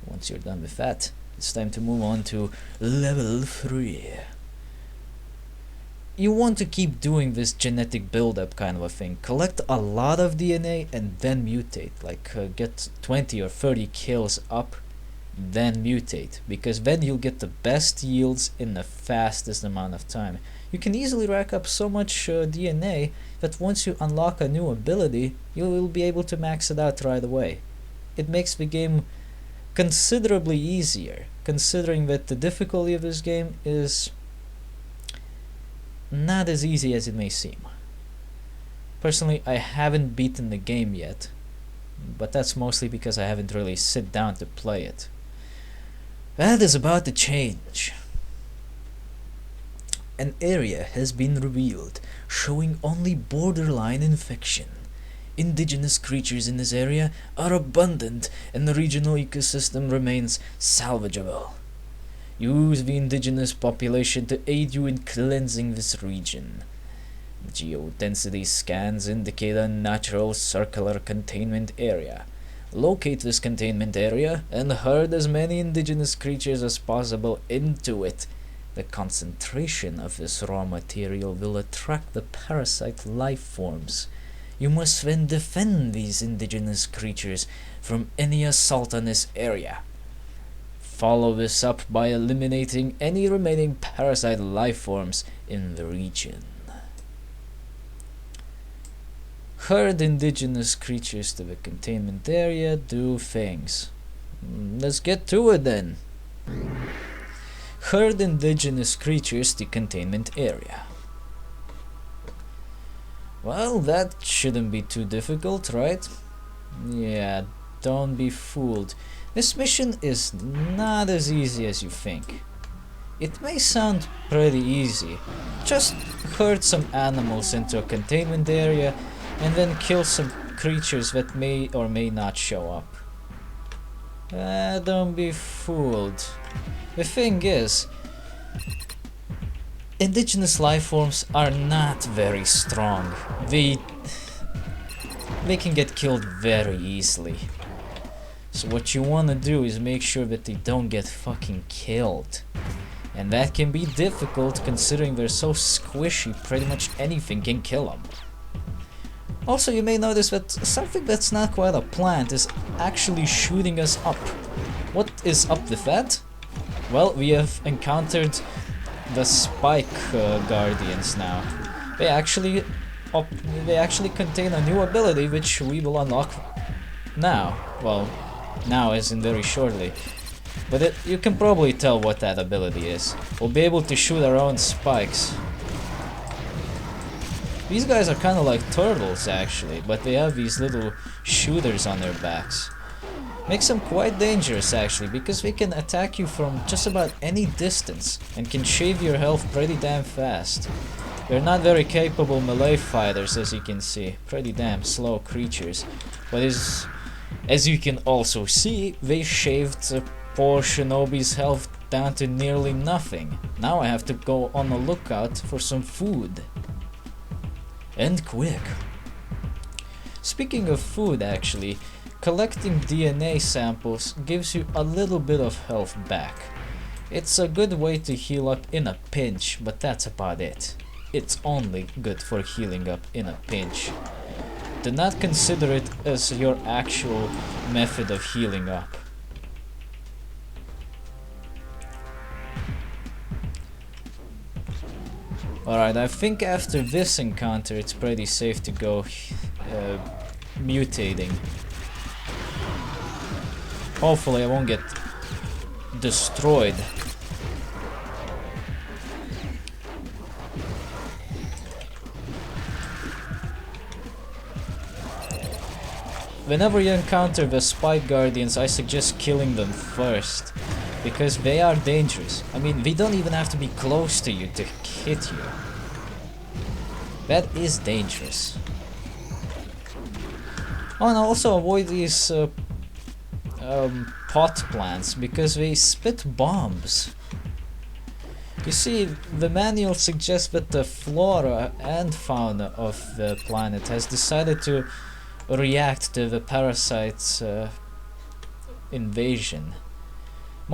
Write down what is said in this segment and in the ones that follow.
Once you're done with that, it's time to move on to level 3. You want to keep doing this genetic build-up kind of a thing. Collect a lot of DNA and then mutate. Like get 20 or 30 kills up, then mutate. Because then you'll get the best yields in the fastest amount of time. You can easily rack up so much DNA that once you unlock a new ability, you will be able to max it out right away. It makes the game considerably easier, considering that the difficulty of this game is not as easy as it may seem. Personally, I haven't beaten the game yet, but that's mostly because I haven't really sit down to play it. That is about to change. An area has been revealed, showing only borderline infection. Indigenous creatures in this area are abundant and the regional ecosystem remains salvageable. Use the indigenous population to aid you in cleansing this region. Geodensity scans indicate a natural circular containment area. Locate this containment area and herd as many indigenous creatures as possible into it. The concentration of this raw material will attract the parasite life forms. You must then defend these indigenous creatures from any assault on this area. Follow this up by eliminating any remaining parasite life forms in the region. Herd indigenous creatures to the containment area, do things. Let's get to it then. Herd indigenous creatures to containment area. Well, that shouldn't be too difficult, right? Yeah, don't be fooled. This mission is not as easy as you think. It may sound pretty easy. Just herd some animals into a containment area and then kill some creatures that may or may not show up. Don't be fooled. The thing is, indigenous life forms are not very strong. They can get killed very easily. So what you want to do is make sure that they don't get fucking killed. And that can be difficult considering they're so squishy, pretty much anything can kill them. Also, you may notice that something that's not quite a plant is actually shooting us up. What is up with that? Well, we have encountered the spike guardians now. They actually contain a new ability which we will unlock now. Well, now as in very shortly. But you can probably tell what that ability is. We'll be able to shoot our own spikes. These guys are kind of like turtles actually, but they have these little shooters on their backs. Makes them quite dangerous actually, because they can attack you from just about any distance and can shave your health pretty damn fast. They're not very capable melee fighters, as you can see, pretty damn slow creatures. But as you can also see, they shaved poor Shinobi's health down to nearly nothing. Now I have to go on the lookout for some food. And quick. Speaking of food actually, collecting DNA samples gives you a little bit of health back. It's a good way to heal up in a pinch, but that's about it. It's only good for healing up in a pinch. Do not consider it as your actual method of healing up. Alright, I think after this encounter it's pretty safe to go mutating. Hopefully I won't get destroyed. Whenever you encounter the spike guardians, I suggest killing them first, because they are dangerous. I mean, they don't even have to be close to you to hit you. That is dangerous. Oh, and also avoid these pot plants, because they spit bombs. You see, the manual suggests that the flora and fauna of the planet has decided to react to the parasite's invasion.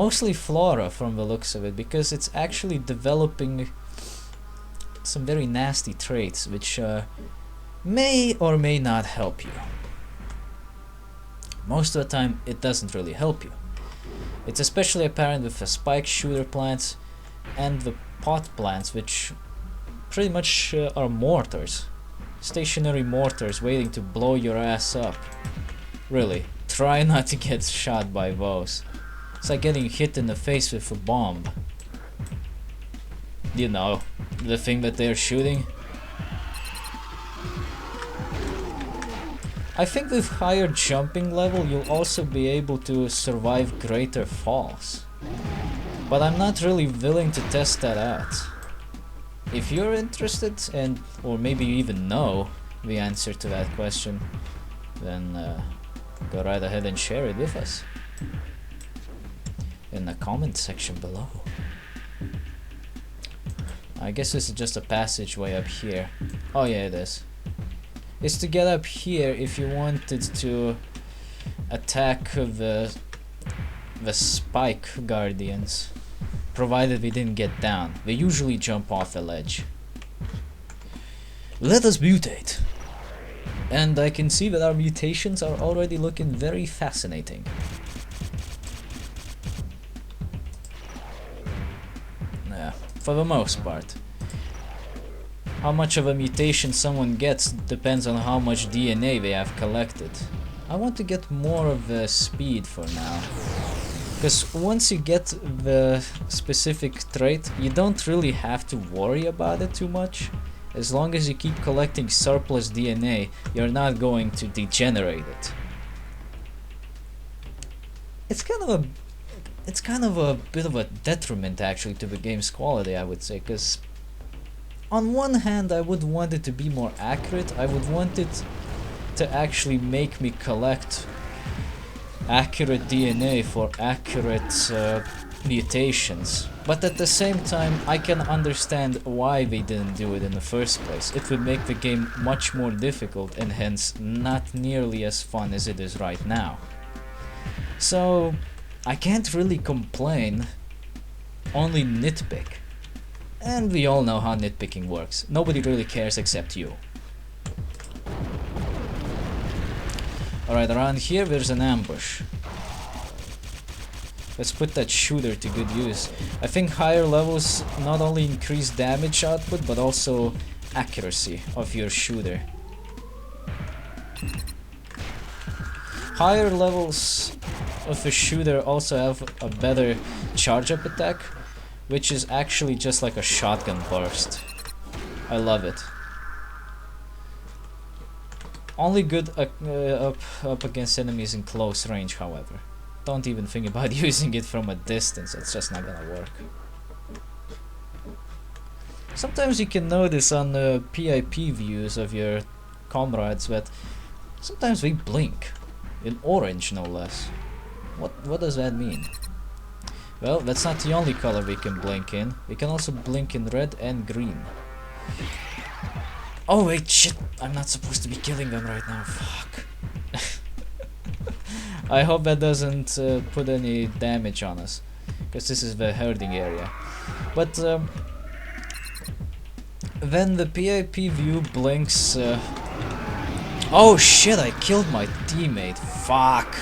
Mostly flora from the looks of it, because it's actually developing some very nasty traits which may or may not help you. Most of the time it doesn't really help you. It's especially apparent with the spike shooter plants and the pot plants, which pretty much are mortars. Stationary mortars waiting to blow your ass up. Really, try not to get shot by those. It's like getting hit in the face with a bomb. You know, the thing that they're shooting. I think with higher jumping level you'll also be able to survive greater falls. But I'm not really willing to test that out. If you're interested and or maybe you even know the answer to that question, then go right ahead and share it with us in the comment section below. I guess this is just a passageway up here. Oh yeah, it is. It's to get up here if you wanted to attack the spike guardians, provided we didn't get down. They usually jump off a ledge. Let us mutate. And I can see that our mutations are already looking very fascinating. Yeah, for the most part. How much of a mutation someone gets depends on how much DNA they have collected. I want to get more of the speed for now. Because once you get the specific trait, you don't really have to worry about it too much. As long as you keep collecting surplus DNA, you're not going to degenerate it. It's kind of a bit of a detriment actually to the game's quality, I would say, because on one hand I would want it to be more accurate. I would want it to actually make me collect accurate DNA for accurate mutations. But at the same time, I can understand why they didn't do it in the first place. It would make the game much more difficult and hence not nearly as fun as it is right now. So I can't really complain, only nitpick. And we all know how nitpicking works. Nobody really cares except you. Alright, around here there's an ambush. Let's put that shooter to good use. I think higher levels not only increase damage output but also accuracy of your shooter. Higher levels of a shooter also have a better charge up attack, which is actually just like a shotgun burst. I love it. Only good up against enemies in close range, however. Don't even think about using it from a distance, it's just not gonna work. Sometimes you can notice on the PIP views of your comrades that sometimes they blink. In orange, no less. What does that mean? Well, that's not the only color we can blink in. We can also blink in red and green. Oh wait, shit! I'm not supposed to be killing them right now. Fuck. I hope that doesn't put any damage on us, because this is the herding area. But when the PIP view blinks... Oh shit, I killed my teammate. Fuck.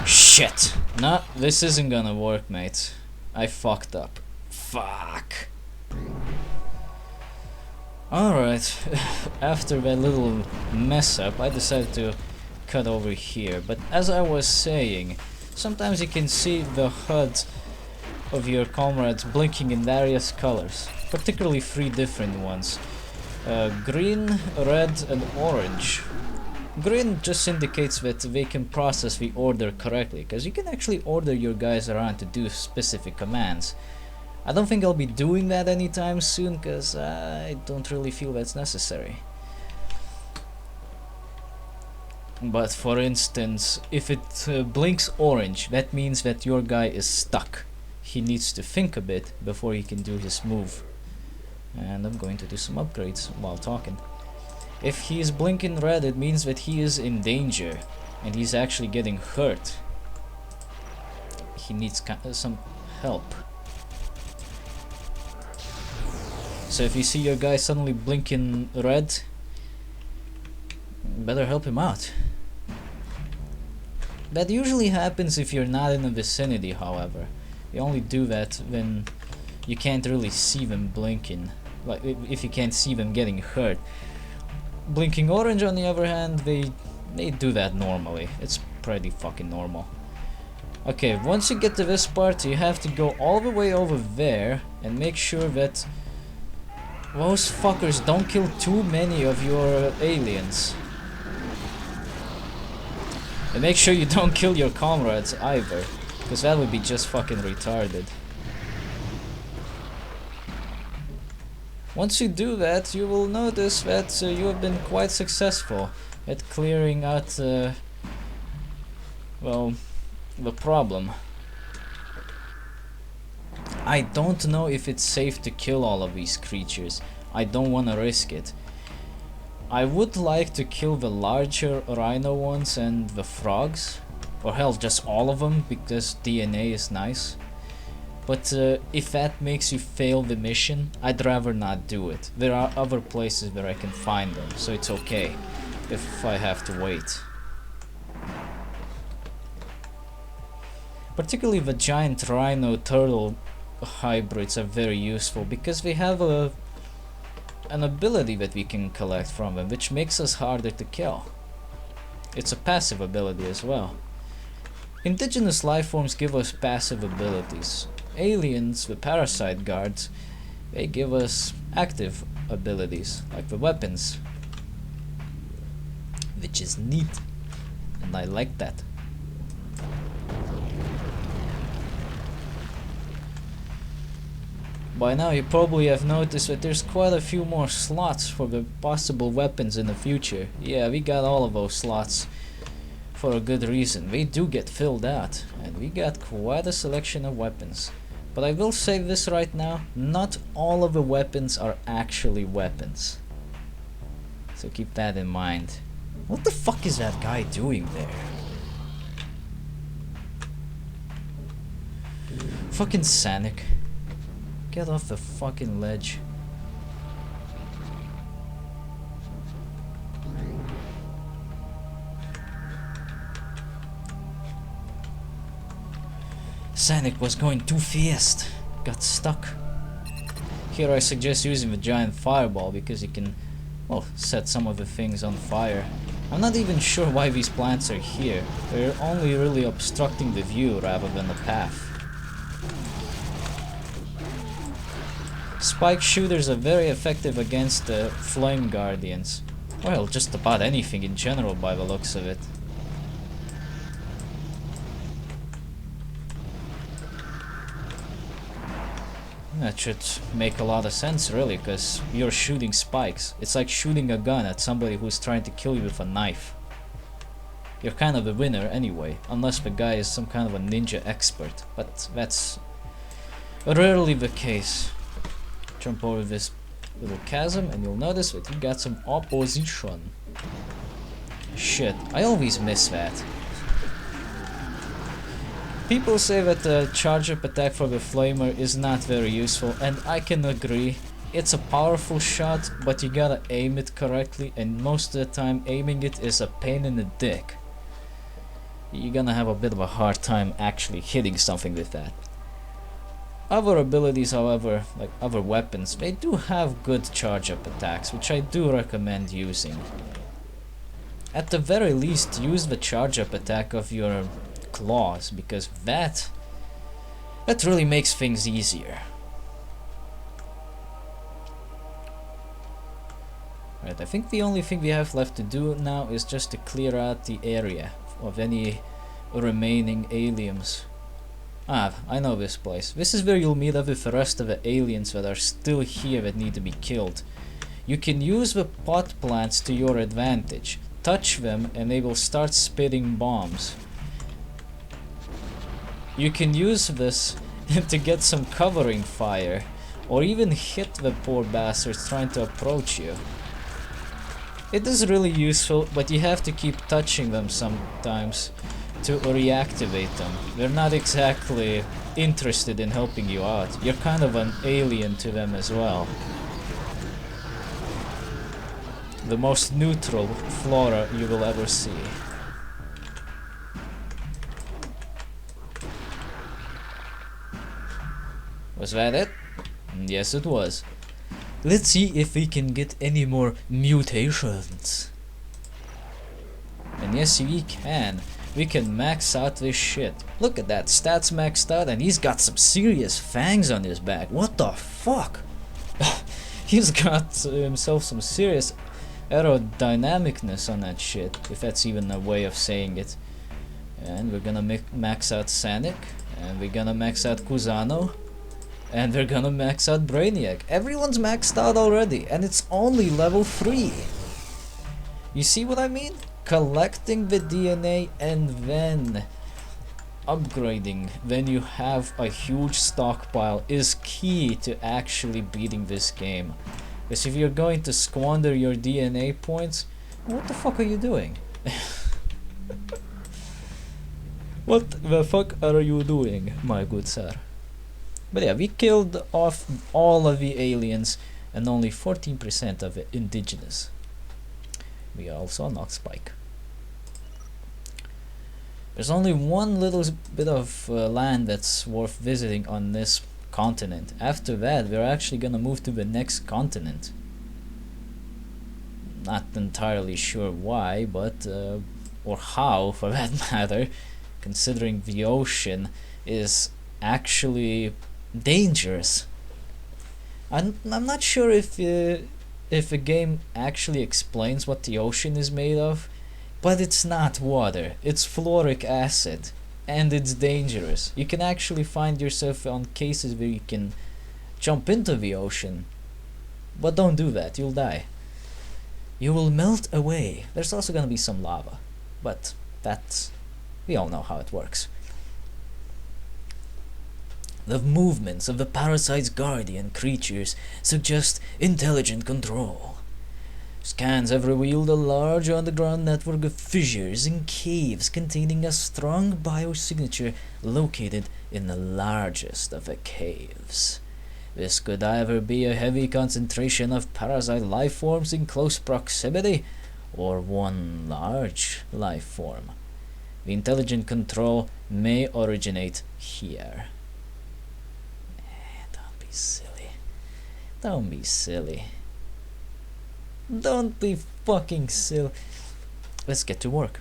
Shit. Nah, this isn't gonna work, mate. I fucked up. Fuck. Alright, after that little mess up, I decided to cut over here. But as I was saying, sometimes you can see the HUD of your comrades blinking in various colors, particularly 3 different ones. Green, red and orange. Green just indicates that they can process the order correctly, because you can actually order your guys around to do specific commands. I don't think I'll be doing that anytime soon, because I don't really feel that's necessary. But for instance, if it blinks orange, that means that your guy is stuck. He needs to think a bit before he can do his move. And I'm going to do some upgrades while talking. If he is blinking red, it means that he is in danger and he's actually getting hurt. He needs some help. So if you see your guy suddenly blinking red, better help him out. That usually happens if you're not in the vicinity, however. You only do that when you can't really see them blinking. Like, if you can't see them getting hurt. Blinking orange, on the other hand, they do that normally. It's pretty fucking normal. Okay, once you get to this part, you have to go all the way over there and make sure that those fuckers don't kill too many of your aliens. And make sure you don't kill your comrades either, because that would be just fucking retarded. Once you do that, you will notice that you have been quite successful at clearing out, well, the problem. I don't know if it's safe to kill all of these creatures. I don't want to risk it. I would like to kill the larger rhino ones and the frogs, or hell, just all of them, because DNA is nice. But if that makes you fail the mission, I'd rather not do it. There are other places where I can find them, so it's okay if I have to wait. Particularly the giant rhino turtle hybrids are very useful because they have an ability that we can collect from them, which makes us harder to kill. It's a passive ability as well. Indigenous life forms give us passive abilities. Aliens, the Parasite guards, they give us active abilities, like the weapons. Which is neat, and I like that. By now you probably have noticed that there's quite a few more slots for the possible weapons in the future. Yeah, we got all of those slots for a good reason. They do get filled out, and we got quite a selection of weapons. But I will say this right now, not all of the weapons are actually weapons. So keep that in mind. What the fuck is that guy doing there? Fucking Sanic. Get off the fucking ledge. Sanic was going too fast. Got stuck. Here I suggest using the giant fireball because you can, well, set some of the things on fire. I'm not even sure why these plants are here. They're only really obstructing the view rather than the path. Spike shooters are very effective against the flame guardians. Well, just about anything in general by the looks of it. That should make a lot of sense really, because you're shooting spikes. It's like shooting a gun at somebody who's trying to kill you with a knife. You're kind of a winner anyway, unless the guy is some kind of a ninja expert, but that's rarely the case. Jump over this little chasm and you'll notice that we got some opposition. Shit, I always miss that. People say that the charge-up attack for the flamer is not very useful, and I can agree. It's a powerful shot, but you gotta aim it correctly, and most of the time aiming it is a pain in the dick. You're gonna have a bit of a hard time actually hitting something with that. Other abilities, however, like other weapons, they do have good charge-up attacks, which I do recommend using. At the very least, use the charge-up attack of your claws, because that really makes things easier. Right, I think the only thing we have left to do now is just to clear out the area of any remaining aliens. Ah, I know this place. This is where you'll meet up with the rest of the aliens that are still here that need to be killed. You can use the pot plants to your advantage. Touch them and they will start spitting bombs. You can use this to get some covering fire, or even hit the poor bastards trying to approach you. It is really useful, but you have to keep touching them sometimes to reactivate them. They're not exactly interested in helping you out. You're kind of an alien to them as well. The most neutral flora you will ever see. Was that it? Yes, it was. Let's see if we can get any more mutations. And yes, we can. We can max out this shit. Look at that, stats maxed out, and he's got some serious fangs on his back. What the fuck? He's got himself some serious aerodynamicness on that shit, if that's even a way of saying it. And we're gonna max out Sanic, and we're gonna max out Kuzano, and we're gonna max out Brainiac. Everyone's maxed out already, and it's only level 3. You see what I mean? Collecting the DNA and then upgrading when you have a huge stockpile is key to actually beating this game. Because if you're going to squander your DNA points, what the fuck are you doing? What the fuck are you doing, my good sir? But yeah, we killed off all of the aliens and only 14% of the indigenous. We also knocked Spike. There's only one little bit of land that's worth visiting on this continent. After that, we're actually gonna move to the next continent. Not entirely sure why, but or how for that matter, considering the ocean is actually dangerous. I'm not sure if a game actually explains what the ocean is made of, but it's not water, it's fluoric acid, and it's dangerous. You can actually find yourself on cases where you can jump into the ocean, but don't do that, you'll die. You will melt away. There's also gonna be some lava, but that's, we all know how it works. The movements of the Parasite's guardian creatures suggest intelligent control. Scans have revealed a large underground network of fissures and caves containing a strong biosignature located in the largest of the caves. This could either be a heavy concentration of parasite life forms in close proximity, or one large life form. The intelligent control may originate here. Don't be silly. Don't be silly. Don't be fucking silly. Let's get to work.